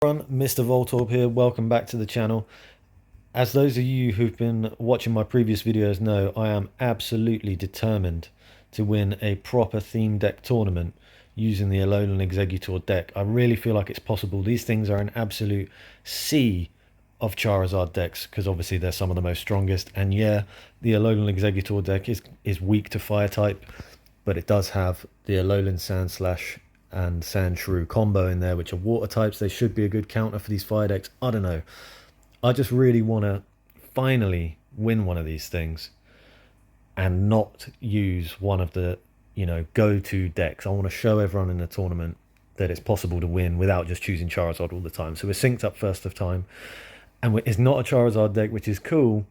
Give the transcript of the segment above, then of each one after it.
Everyone, Mr. Voltorb here. Welcome back to the channel. As those of you who've been watching my previous videos know, I am absolutely determined to win a proper theme deck tournament using the Alolan Exeggutor deck. I really feel like it's possible. These things are an absolute sea of Charizard decks because obviously they're some of the most strongest. And yeah, the Alolan Exeggutor deck is weak to fire type, but it does have the Alolan Sandslash and Sandshrew combo in there, which are water types. They should be a good counter for these fire decks. I don't know. I just really want to finally win one of these things and not use one of the, go-to decks. I want to show everyone in the tournament that it's possible to win without just choosing Charizard all the time. So we're synced up first of time, and it's not a Charizard deck, which is cool.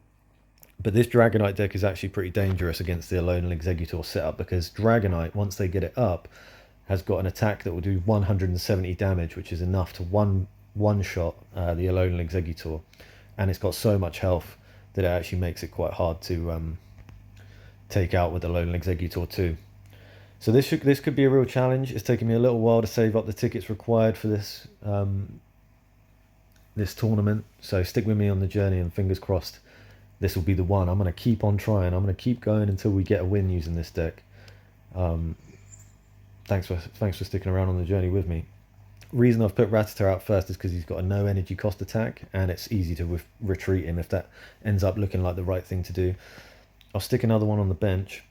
But this Dragonite deck is actually pretty dangerous against the Alolan Exeggutor setup because Dragonite, once they get it up, has got an attack that will do 170 damage, which is enough to one-shot the Alolan Exeggutor. And it's got so much health that it actually makes it quite hard to take out with the Alolan Exeggutor too. So this could be a real challenge. It's taken me a little while to save up the tickets required for this this tournament. So stick with me on the journey, and fingers crossed this will be the one. I'm going to keep on trying. I'm going to keep going until we get a win using this deck. Thanks for sticking around on the journey with me. Reason I've put Rattata out first is because he's got a no energy cost attack, and it's easy to retreat him if that ends up looking like the right thing to do. I'll stick another one on the bench.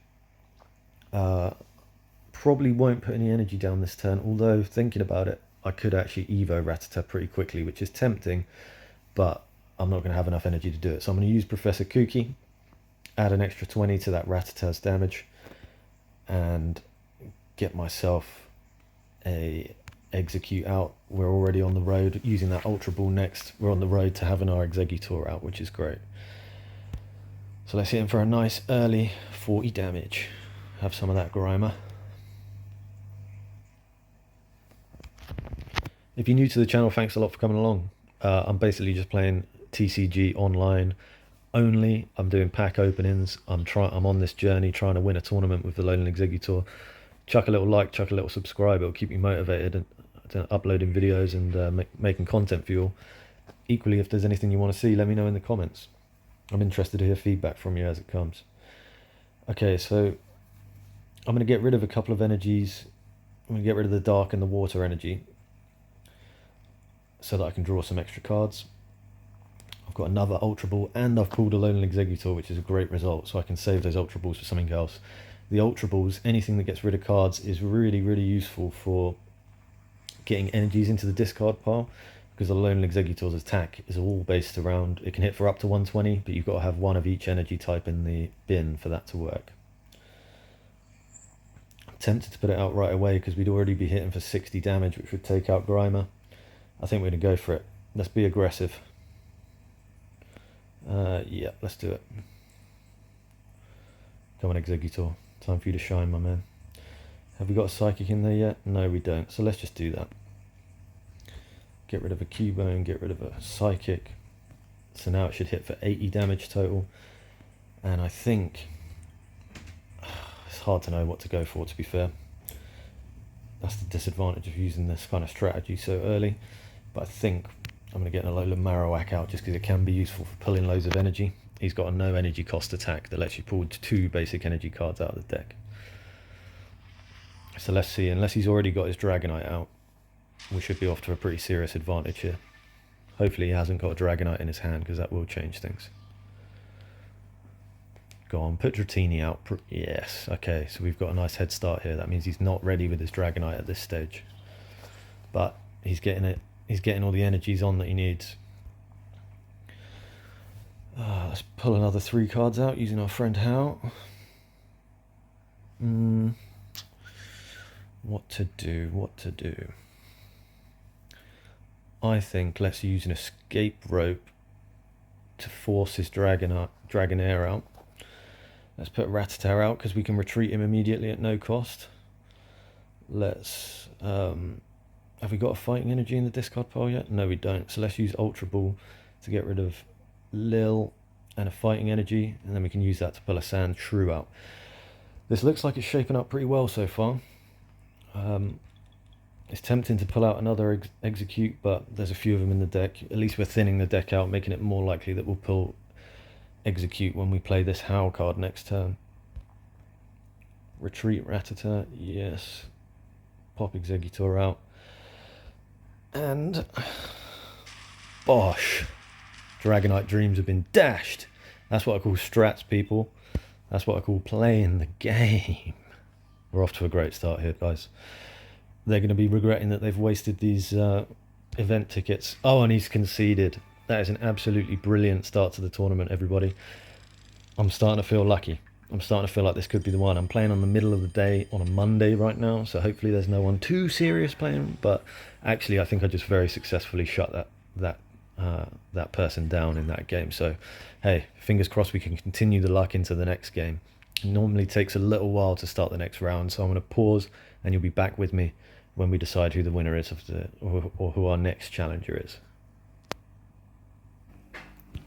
Probably won't put any energy down this turn, although thinking about it, I could actually Evo Rattata pretty quickly, which is tempting, but I'm not going to have enough energy to do it. So I'm going to use Professor Kooky, add an extra 20 to that Rattata's damage, and get myself a Execute out. We're already on the road using that Ultra Ball next. We're on the road to having our Exeggutor out, which is great. So let's hit him for a nice early 40 damage. Have some of that Grimer. If you're new to the channel, thanks a lot for coming along. I'm basically just playing TCG online only. I'm doing pack openings. I'm on this journey trying to win a tournament with the Alolan Exeggutor. Chuck a little like, chuck a little subscribe. It'll keep me motivated and uploading videos and making content for you all. Equally, if there's anything you want to see, let me know in the comments. I'm interested to hear feedback from you as it comes. Okay, so I'm going to get rid of a couple of energies. I'm going to get rid of the dark and the water energy so that I can draw some extra cards. I've got another Ultra Ball, and I've pulled a Alolan Exeggutor, which is a great result, so I can save those Ultra Balls for something else. The Ultra Balls, anything that gets rid of cards, is really, really useful for getting energies into the discard pile, because the Alolan Exeggutor's attack is all based around, it can hit for up to 120, but you've got to have one of each energy type in the bin for that to work. I'm tempted to put it out right away because we'd already be hitting for 60 damage, which would take out Grimer. I think we're going to go for it. Let's be aggressive. Yeah, let's do it. Come on, Exeggutor. Time for you to shine, my man. Have we got a Psychic in there yet? No, we don't. So let's just do that. Get rid of a Cubone, get rid of a Psychic. So now it should hit for 80 damage total. And I think it's hard to know what to go for, to be fair. That's the disadvantage of using this kind of strategy so early. But I think I'm going to get an Alolan Marowak out just because it can be useful for pulling loads of energy. He's got a no energy cost attack that lets you pull 2 basic energy cards out of the deck. So let's see, unless he's already got his Dragonite out, we should be off to a pretty serious advantage here. Hopefully he hasn't got a Dragonite in his hand, because that will change things. Go on, put Dratini out. Yes, okay, so we've got a nice head start here. That means he's not ready with his Dragonite at this stage. But he's getting it. He's getting all the energies on that he needs. Let's pull another 3 cards out using our friend Hal. What to do? I think let's use an escape rope to force his Dragonair out. Let's put Rattata out because we can retreat him immediately at no cost. Let's... have we got a fighting energy in the discard pile yet? No, we don't. So let's use Ultra Ball to get rid of Lil and a fighting energy, and then we can use that to pull a Sandshrew out. This looks like it's shaping up pretty well so far. It's tempting to pull out another Execute, but there's a few of them in the deck. At least we're thinning the deck out, making it more likely that we'll pull Execute when we play this Howl card next turn. Retreat Rattata, yes. Pop Exeggutor out. And bosh. Dragonite Dreams have been dashed. That's what I call strats, people. That's what I call playing the game. We're off to a great start here, guys. They're going to be regretting that they've wasted these event tickets. Oh, and he's conceded. That is an absolutely brilliant start to the tournament, everybody. I'm starting to feel lucky. I'm starting to feel like this could be the one. I'm playing on the middle of the day on a Monday right now, so hopefully there's no one too serious playing. But actually, I think I just very successfully shut that person down in that game. So, hey, fingers crossed we can continue the luck into the next game. It normally takes a little while to start the next round, so I'm going to pause, and you'll be back with me when we decide who the winner is of or who our next challenger is.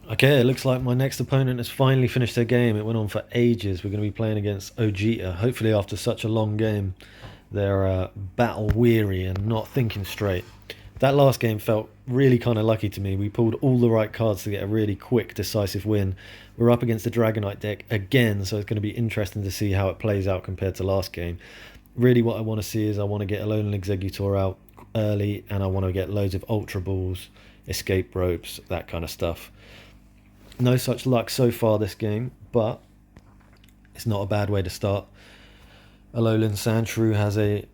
Okay, it looks like my next opponent has finally finished their game. It went on for ages. We're going to be playing against Ogita. Hopefully after such a long game, they're battle weary and not thinking straight. That last game felt really kind of lucky to me. We pulled all the right cards to get a really quick, decisive win. We're up against the Dragonite deck again, so it's going to be interesting to see how it plays out compared to last game. Really what I want to see is I want to get Alolan Exeggutor out early, and I want to get loads of Ultra Balls, Escape Ropes, that kind of stuff. No such luck so far this game, but it's not a bad way to start. Alolan Sandshrew has a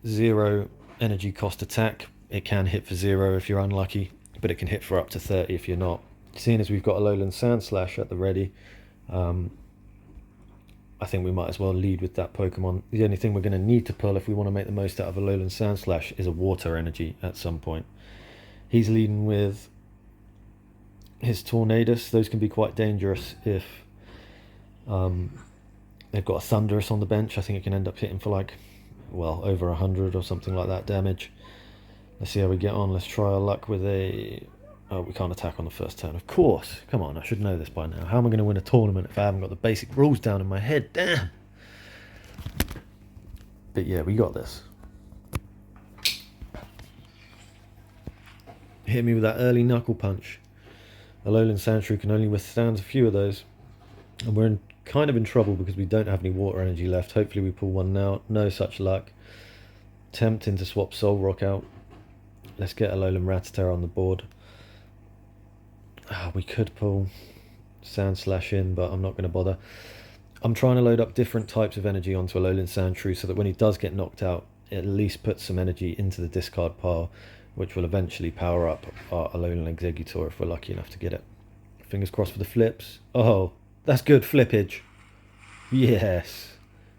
0 energy cost attack. It can hit for 0 if you're unlucky, but it can hit for up to 30 if you're not. Seeing as we've got Alolan Sandslash at the ready, I think we might as well lead with that Pokemon. The only thing we're going to need to pull if we want to make the most out of Alolan Sandslash is a Water Energy at some point. He's leading with his Tornadus. Those can be quite dangerous if they've got a Thunderous on the bench. I think it can end up hitting for like, well, over 100 or something like that damage. Let's see how we get on. Let's try our luck with a... Oh, we can't attack on the first turn. Of course. Come on, I should know this by now. How am I going to win a tournament if I haven't got the basic rules down in my head? Damn! But yeah, we got this. Hit me with that early Knuckle Punch. Alolan Sandshrew can only withstand a few of those. And we're kind of in trouble because we don't have any Water Energy left. Hopefully we pull one now. No such luck. Tempting to swap Soul Rock out. Let's get Alolan Rattata on the board. We could pull Sandslash in, but I'm not going to bother. I'm trying to load up different types of energy onto Alolan Sandshrew so that when he does get knocked out, it at least puts some energy into the discard pile, which will eventually power up our Alolan Exeggutor if we're lucky enough to get it. Fingers crossed for the flips. Oh, that's good flippage. Yes.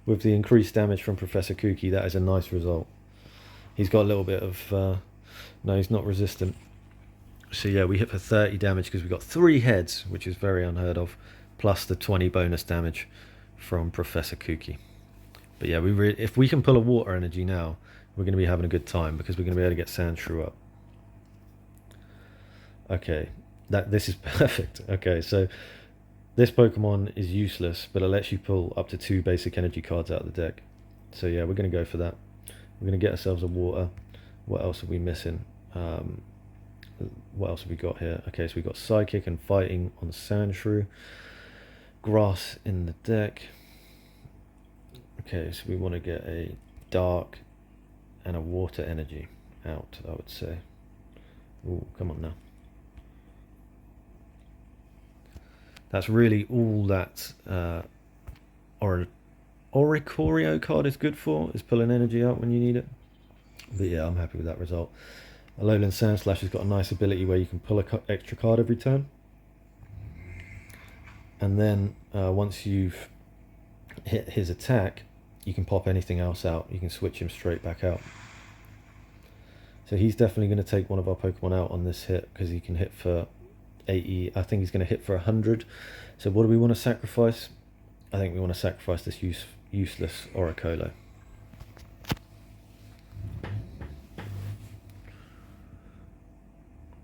With the increased damage from Professor Kooky, that is a nice result. He's got a little bit of... no, he's not resistant. So yeah, we hit for 30 damage because we got 3 heads, which is very unheard of, plus the 20 bonus damage from Professor Kooky. But yeah, if we can pull a Water Energy now, we're going to be having a good time because we're going to be able to get Sandshrew up. Okay, this is perfect. Okay, so this Pokemon is useless, but it lets you pull up to 2 basic energy cards out of the deck. So yeah, we're going to go for that. We're going to get ourselves a Water. What else are we missing? What else have we got here? Okay, so we've got Psychic and Fighting on Sandshrew. Grass in the deck. Okay, so we want to get a Dark and a Water Energy out, I would say. Ooh, come on now. That's really all that Oricorio card is good for, is pulling energy out when you need it. But yeah, I'm happy with that result. Alolan Sandslash has got a nice ability where you can pull an extra card every turn. And then once you've hit his attack, you can pop anything else out. You can switch him straight back out. So he's definitely going to take one of our Pokemon out on this hit because he can hit for 80. I think he's going to hit for 100. So what do we want to sacrifice? I think we want to sacrifice this useless Oricolo.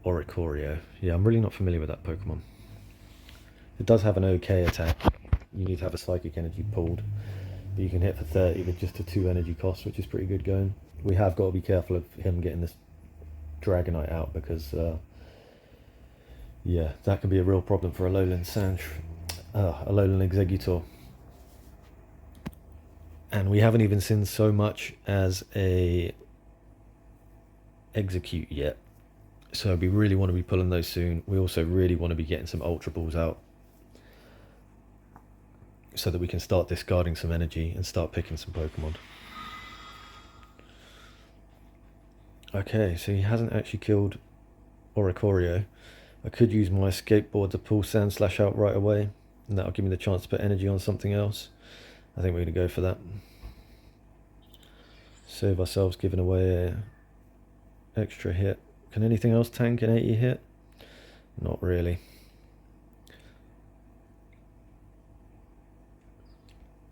Oricorio. Yeah, I'm really not familiar with that Pokemon. It does have an okay attack. You need to have a Psychic Energy pulled. But you can hit for 30 with just a 2 energy cost, which is pretty good going. we have got to be careful of him getting this Dragonite out, because yeah, that could be a real problem for Alolan Exeggutor. And we haven't even seen so much as a Execute yet, so we really want to be pulling those soon. We also really want to be getting some Ultra Balls out, so that we can start discarding some energy and start picking some Pokemon. Okay, so he hasn't actually killed Oricorio. I could use my skateboard to pull Sandslash out right away, and that'll give me the chance to put energy on something else. I think we're going to go for that. Save ourselves giving away an extra hit. Can anything else tank an 80 hit? Not really.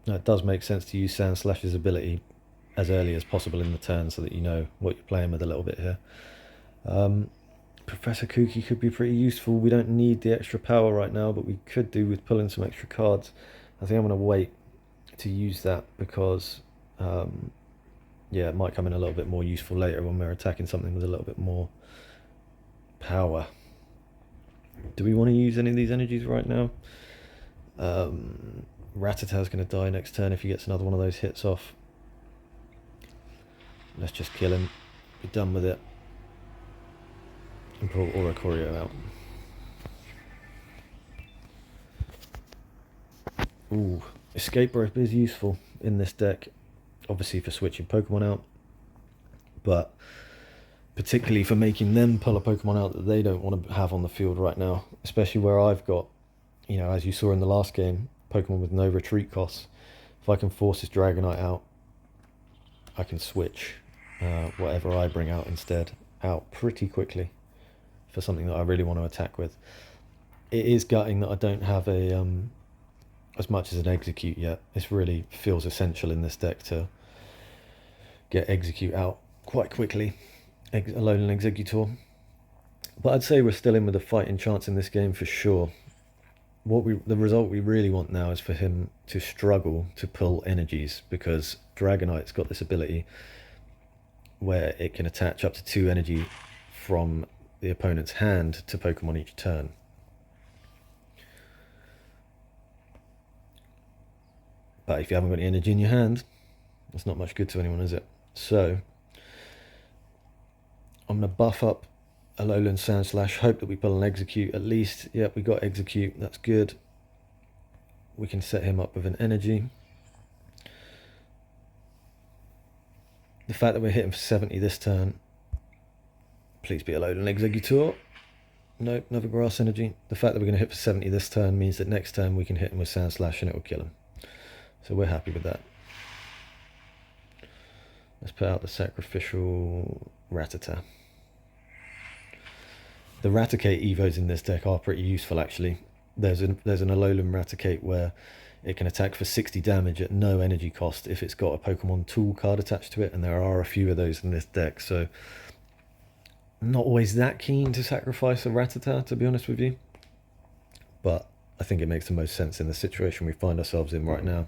Now, it does make sense to use Sandslash's ability as early as possible in the turn, so that you know what you're playing with a little bit here. Professor Kooky could be pretty useful. We don't need the extra power right now, but we could do with pulling some extra cards. I think I'm going to wait to use that, because yeah, it might come in a little bit more useful later when we're attacking something with a little bit more power. Do we want to use any of these energies right now? Rattata's going to die next turn if he gets another one of those hits off. Let's just kill him, be done with it, and pull Oricorio out. Ooh, Escape Rope is useful in this deck, obviously for switching Pokemon out, but particularly for making them pull a Pokemon out that they don't want to have on the field right now, especially where I've got, you know, as you saw in the last game, Pokemon with no retreat costs. If I can force this Dragonite out, I can switch whatever I bring out instead out pretty quickly for something that I really want to attack with. It is gutting that I don't have a as much as an Execute yet. This really feels essential in this deck to get Execute out quite quickly, Alolan Exeggutor. But I'd say we're still in with a fighting chance in this game for sure. The result we really want now is for him to struggle to pull energies, because Dragonite's got this ability where it can attach up to 2 energy from the opponent's hand to Pokemon each turn. But if you haven't got any energy in your hand, it's not much good to anyone, is it? So I'm going to buff up Alolan Sandslash, hope that we pull an Execute at least. Yep, we got Execute, that's good. We can set him up with an energy. The fact that we're hitting for 70 this turn, please be Alolan Exeggutor. Nope, another Grass Energy. The fact that we're going to hit for 70 this turn means that next turn we can hit him with Sandslash and it will kill him. So we're happy with that. Let's put out the sacrificial Rattata. The Raticate Evos in this deck are pretty useful actually. There's an Alolan Raticate where it can attack for 60 damage at no energy cost if it's got a Pokemon Tool card attached to it, and there are a few of those in this deck, so I'm not always that keen to sacrifice a Rattata, to be honest with you. But I think it makes the most sense in the situation we find ourselves in right now.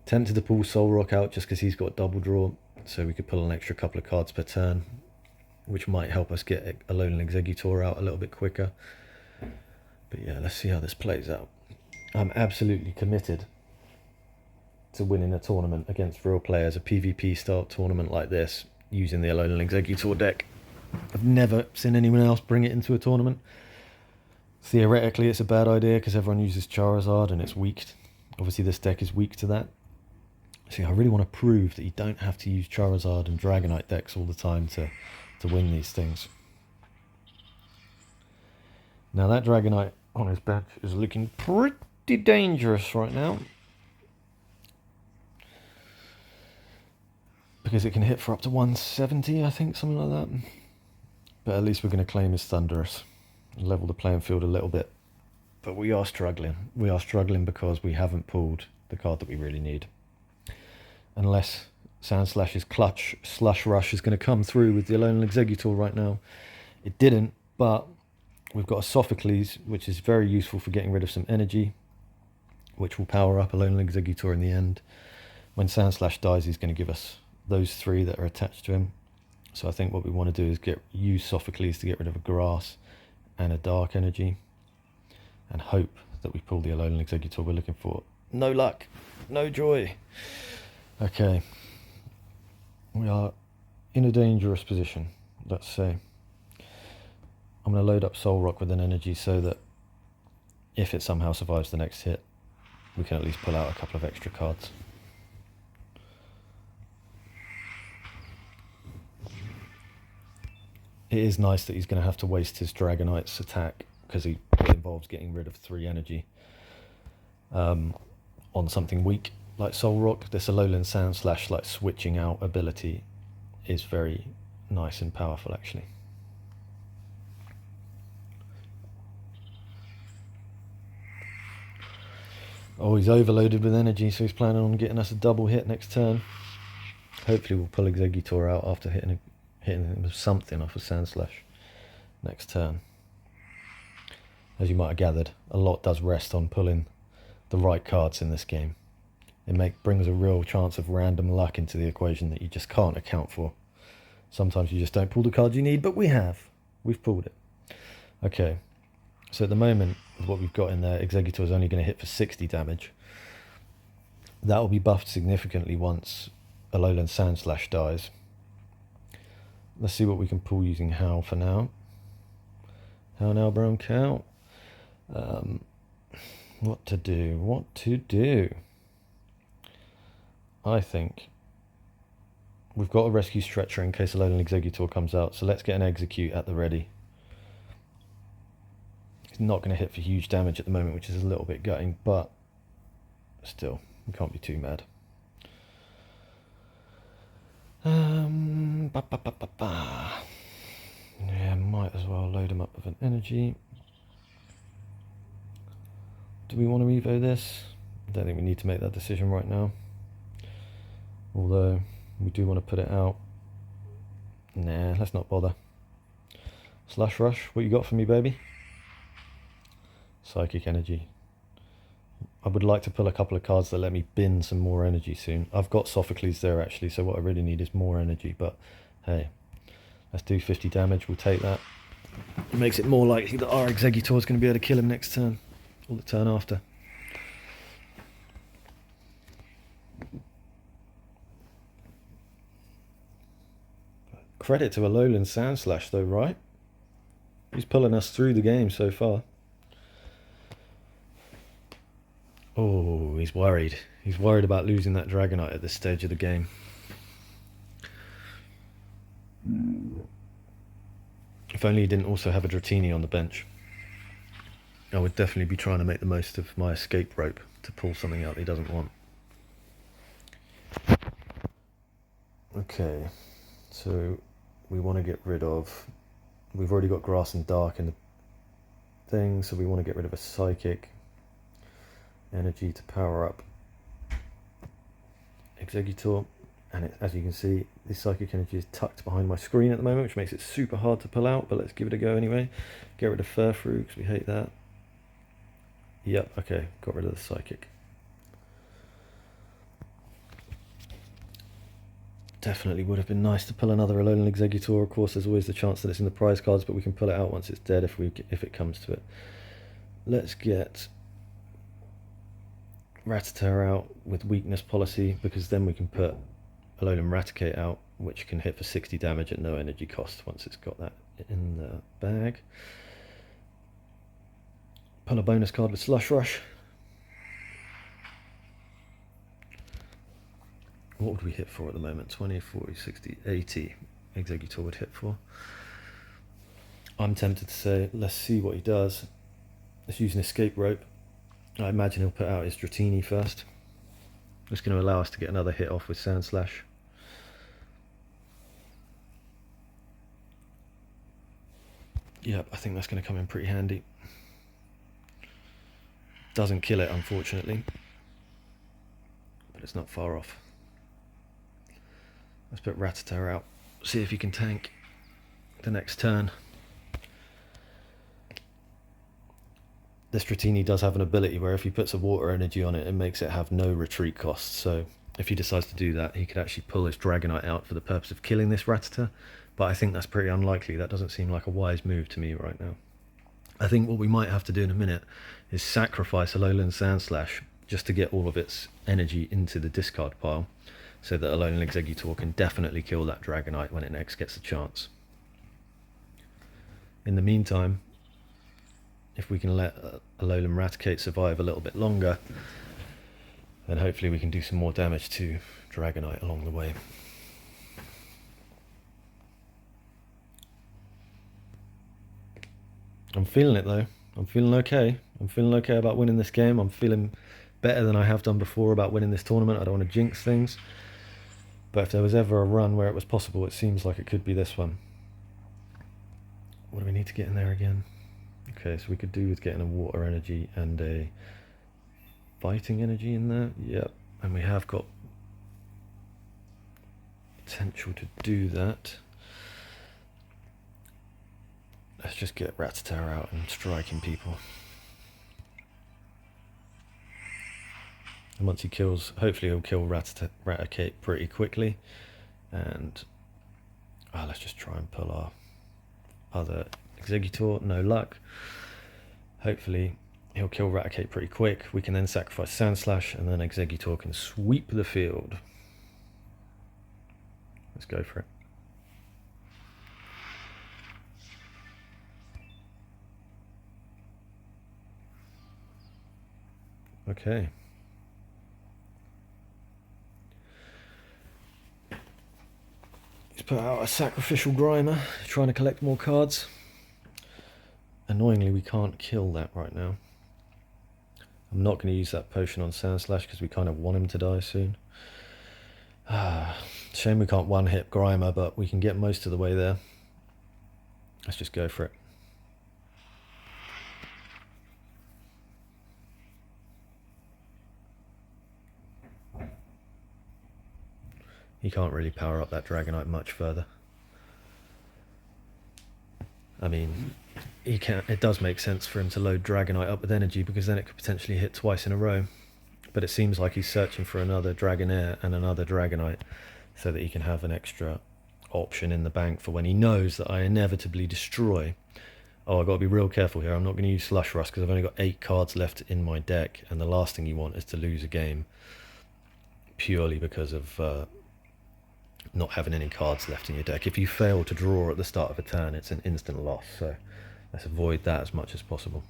Tempted to pull Solrock out just because he's got double draw, so we could pull an extra couple of cards per turn, which might help us get Alolan Exeggutor out a little bit quicker. But yeah, let's see how this plays out. I'm absolutely committed to winning a tournament against real players, a PvP style tournament like this, using the Alolan Exeggutor deck. I've never seen anyone else bring it into a tournament. Theoretically, it's a bad idea because everyone uses Charizard and it's weak. Obviously, this deck is weak to that. See, I really want to prove that you don't have to use Charizard and Dragonite decks all the time to win these things. Now that Dragonite on his bench is looking pretty dangerous right now, because it can hit for up to 170, I think, something like that. But at least we're going to claim his Thunderous, level the playing field a little bit. But we are struggling. We are struggling because we haven't pulled the card that we really need. Unless Sandslash's clutch Slush Rush is going to come through with the Alolan Exeggutor right now. It didn't, but we've got a Sophocles, which is very useful for getting rid of some energy, which will power up Alolan Exeggutor in the end. When Sandslash dies, he's going to give us those three that are attached to him. So I think what we want to do is use Sophocles to get rid of a grass and a dark energy, and hope that we pull the Alolan Exeggutor we're looking for. No luck, no joy. Okay, we are in a dangerous position, let's say. I'm going to load up Soul Rock with an energy so that if it somehow survives the next hit, we can at least pull out a couple of extra cards. It is nice that he's going to have to waste his Dragonite's attack, because it involves getting rid of 3 energy on something weak like Soul Rock. This Alolan Sandslash, like switching out ability, is very nice and powerful actually. Oh, he's overloaded with energy, so he's planning on getting us a double hit next turn. Hopefully we'll pull Exeggutor out after hitting him with something off of Sandslash next turn. As you might have gathered, a lot does rest on pulling the right cards in this game. It brings a real chance of random luck into the equation that you just can't account for. Sometimes you just don't pull the card you need, but we've pulled it. Okay, so at the moment, with what we've got in there, Exeggutor is only going to hit for 60 damage. That will be buffed significantly once Alolan Sandslash dies. Let's see what we can pull using Howl for now. Howl now, brown cow. What to do? I think we've got a rescue stretcher in case Alolan Exeggutor comes out, so let's get an Execute at the ready. It's not going to hit for huge damage at the moment, which is a little bit gutting, but still, we can't be too mad. Yeah, might as well load him up with an energy. Do we want to Evo this? I don't think we need to make that decision right now. Although, we do want to put it out. Nah, let's not bother. Slush Rush, what you got for me, baby? Psychic Energy. I would like to pull a couple of cards that let me bin some more energy soon. I've got Sophocles there actually, so what I really need is more energy, but hey, let's do 50 damage, we'll take that. It makes it more likely that our Exeggutor is going to be able to kill him next turn, or the turn after. Credit to Alolan Sandslash though, right? He's pulling us through the game so far. Oh, he's worried. He's worried about losing that Dragonite at this stage of the game. If only he didn't also have a Dratini on the bench. I would definitely be trying to make the most of my escape rope to pull something out that he doesn't want. Okay, so we want to get rid of... We've already got Grass and Dark in the thing, so we want to get rid of a Psychic Energy to power up Exeggutor, and as you can see, this Psychic Energy is tucked behind my screen at the moment, which makes it super hard to pull out, but let's give it a go anyway. Get rid of Furfrou, because we hate that. Yep, okay, got rid of the Psychic. Definitely would have been nice to pull another Alolan Exeggutor. Of course, there's always the chance that it's in the prize cards, but we can pull it out once it's dead if it comes to it. Let's get Rattata out with weakness policy, because then we can put Alolan Raticate out, which can hit for 60 damage at no energy cost once it's got that in the bag. Pull a bonus card with Slush Rush. What would we hit for at the moment? 20, 40, 60, 80 Exeggutor would hit for. I'm tempted to say, let's see what he does. Let's use an escape rope. I imagine he'll put out his Dratini first. It's going to allow us to get another hit off with Sandslash. Yep, I think that's going to come in pretty handy. Doesn't kill it, unfortunately, but it's not far off. Let's put Rattata out, see if he can tank the next turn. This Dratini does have an ability where if he puts a water energy on it, it makes it have no retreat cost, so if he decides to do that, he could actually pull his Dragonite out for the purpose of killing this Rattata, but I think that's pretty unlikely. That doesn't seem like a wise move to me right now. I think what we might have to do in a minute is sacrifice Alolan Sandslash just to get all of its energy into the discard pile, so that Alolan Exeggutor can definitely kill that Dragonite when it next gets a chance. In the meantime, if we can let Alolan Raticate survive a little bit longer, then hopefully we can do some more damage to Dragonite along the way. I'm feeling it though. I'm feeling okay. I'm feeling okay about winning this game. I'm feeling better than I have done before about winning this tournament. I don't want to jinx things. But if there was ever a run where it was possible, it seems like it could be this one. What do we need to get in there again? Okay, so we could do with getting a water energy and a fighting energy in there. Yep, and we have got potential to do that. Let's just get Rattata out and striking people. And once he kills, hopefully he'll kill Raticate pretty quickly. And let's just try and pull our other Exeggutor. No luck. Hopefully he'll kill Raticate pretty quick. We can then sacrifice Sandslash, and then Exeggutor can sweep the field. Let's go for it. Okay. He's put out a sacrificial Grimer, trying to collect more cards. Annoyingly, we can't kill that right now. I'm not going to use that potion on Sandslash because we kind of want him to die soon. Shame we can't one-hit Grimer, but we can get most of the way there. Let's just go for it. He can't really power up that Dragonite much further. I mean, he can. It does make sense for him to load Dragonite up with energy, because then it could potentially hit twice in a row. But it seems like he's searching for another Dragonair and another Dragonite, so that he can have an extra option in the bank for when he knows that I inevitably destroy. Oh, I've got to be real careful here. I'm not going to use Slush Rust because I've only got 8 cards left in my deck, and the last thing you want is to lose a game purely because of not having any cards left in your deck. If you fail to draw at the start of a turn, it's an instant loss, so let's avoid that as much as possible.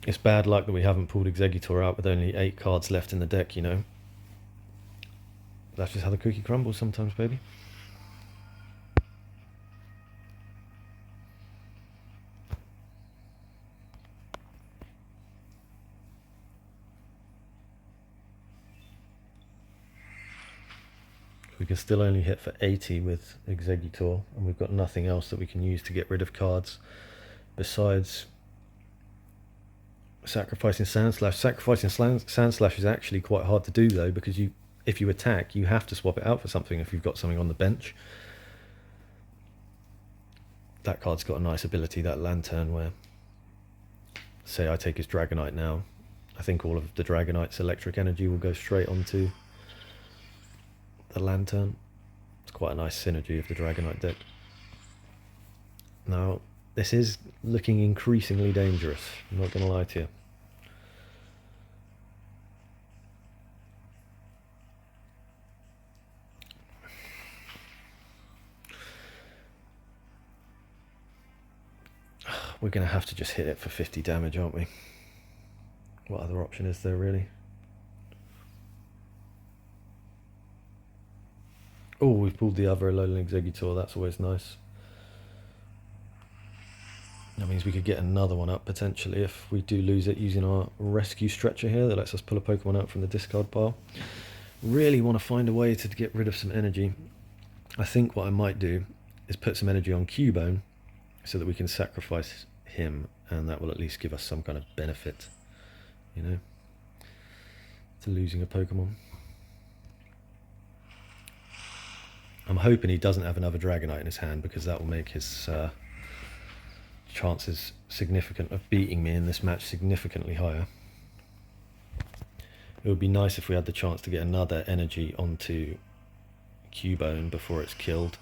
It's bad luck that we haven't pulled Exeggutor out with only 8 cards left in the deck, you know. That's just how the cookie crumbles sometimes, baby. We can still only hit for 80 with Exeggutor, and we've got nothing else that we can use to get rid of cards besides sacrificing Sandslash. Sacrificing Sandslash is actually quite hard to do though, because if you attack, you have to swap it out for something if you've got something on the bench. That card's got a nice ability, that Lantern, where, say I take his Dragonite now, I think all of the Dragonite's electric energy will go straight onto the Lantern. It's quite a nice synergy of the Dragonite deck. Now, this is looking increasingly dangerous, I'm not going to lie to you. We're going to have to just hit it for 50 damage, aren't we? What other option is there, really? Oh, we've pulled the other Alolan Exeggutor, that's always nice. That means we could get another one up, potentially, if we do lose it, using our rescue stretcher here that lets us pull a Pokemon out from the discard pile. Really want to find a way to get rid of some energy. I think what I might do is put some energy on Cubone, so that we can sacrifice him, and that will at least give us some kind of benefit, you know, to losing a Pokemon. I'm hoping he doesn't have another Dragonite in his hand, because that will make his chances significant of beating me in this match significantly higher. It would be nice if we had the chance to get another energy onto Cubone before it's killed.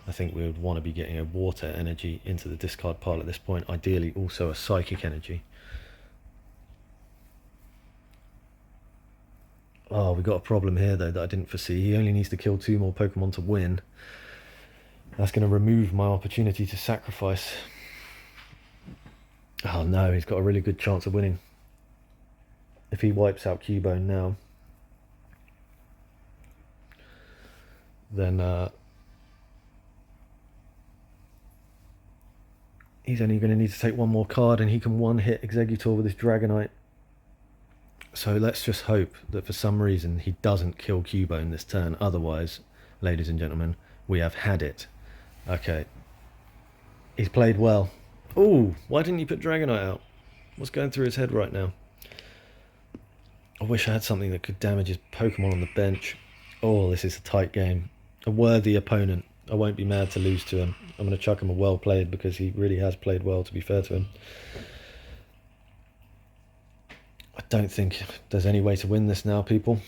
I think we would want to be getting a water energy into the discard pile at this point, ideally also a psychic energy. Oh, we got a problem here though that I didn't foresee. He only needs to kill 2 more Pokemon to win. That's going to remove my opportunity to sacrifice. Oh no, he's got a really good chance of winning. If he wipes out Cubone now, then he's only going to need to take 1 more card and he can one-hit Exeggutor with his Dragonite. So let's just hope that for some reason he doesn't kill Cubone this turn. Otherwise, ladies and gentlemen, we have had it. Okay. He's played well. Oh, why didn't he put Dragonite out? What's going through his head right now? I wish I had something that could damage his Pokemon on the bench. Oh, this is a tight game. A worthy opponent. I won't be mad to lose to him. I'm going to chuck him a well played because he really has played well, to be fair to him. I don't think there's any way to win this now, people.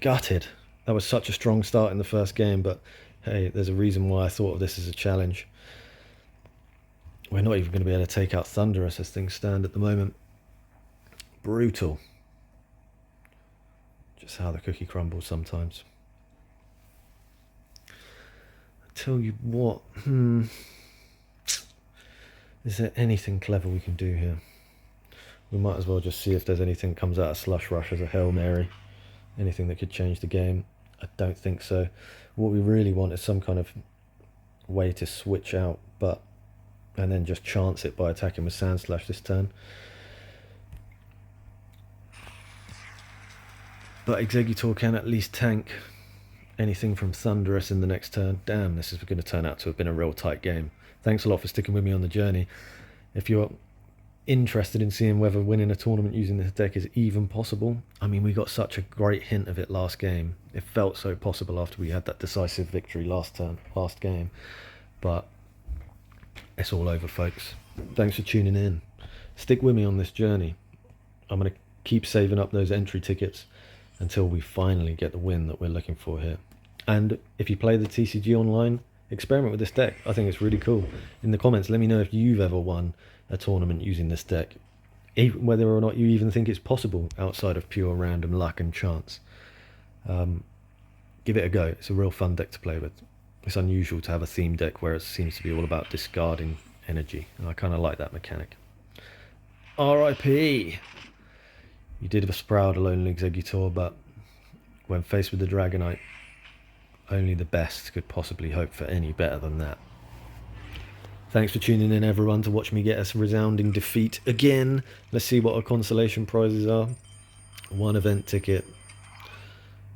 Gutted. That was such a strong start in the first game, but hey, there's a reason why I thought of this as a challenge. We're not even going to be able to take out Thunderous as things stand at the moment. Brutal. Just how the cookie crumbles sometimes. I tell you what, is there anything clever we can do here? We might as well just see if there's anything that comes out of Slush Rush as a Hail Mary. Anything that could change the game. I don't think so. What we really want is some kind of way to switch out, and then just chance it by attacking with Sand Slash this turn. But Exeggutor can at least tank anything from Thunderous in the next turn. Damn, this is going to turn out to have been a real tight game. Thanks a lot for sticking with me on the journey. If you're interested in seeing whether winning a tournament using this deck is even possible, I mean, we got such a great hint of it last game. It felt so possible after we had that decisive victory last game, but it's all over, folks. Thanks for tuning in. Stick with me on this journey. I'm going to keep saving up those entry tickets until we finally get the win that we're looking for here. And if you play the TCG online, experiment with this deck. I think it's really cool. In the comments, let me know if you've ever won a tournament using this deck, whether or not you even think it's possible outside of pure random luck and chance. Give it a go. It's a real fun deck to play with. It's unusual to have a theme deck where it seems to be all about discarding energy, and I kind of like that mechanic. R.I.P. You did a proud Alolan Exeggutor, but when faced with the Dragonite, only the best could possibly hope for any better than that. Thanks for tuning in, everyone, to watch me get a resounding defeat again. Let's see what our consolation prizes are. 1 event ticket.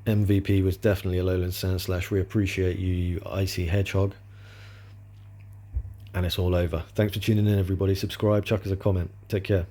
MVP was definitely Alolan Sandslash. We appreciate you, you icy hedgehog. And it's all over. Thanks for tuning in, everybody. Subscribe, chuck us a comment. Take care.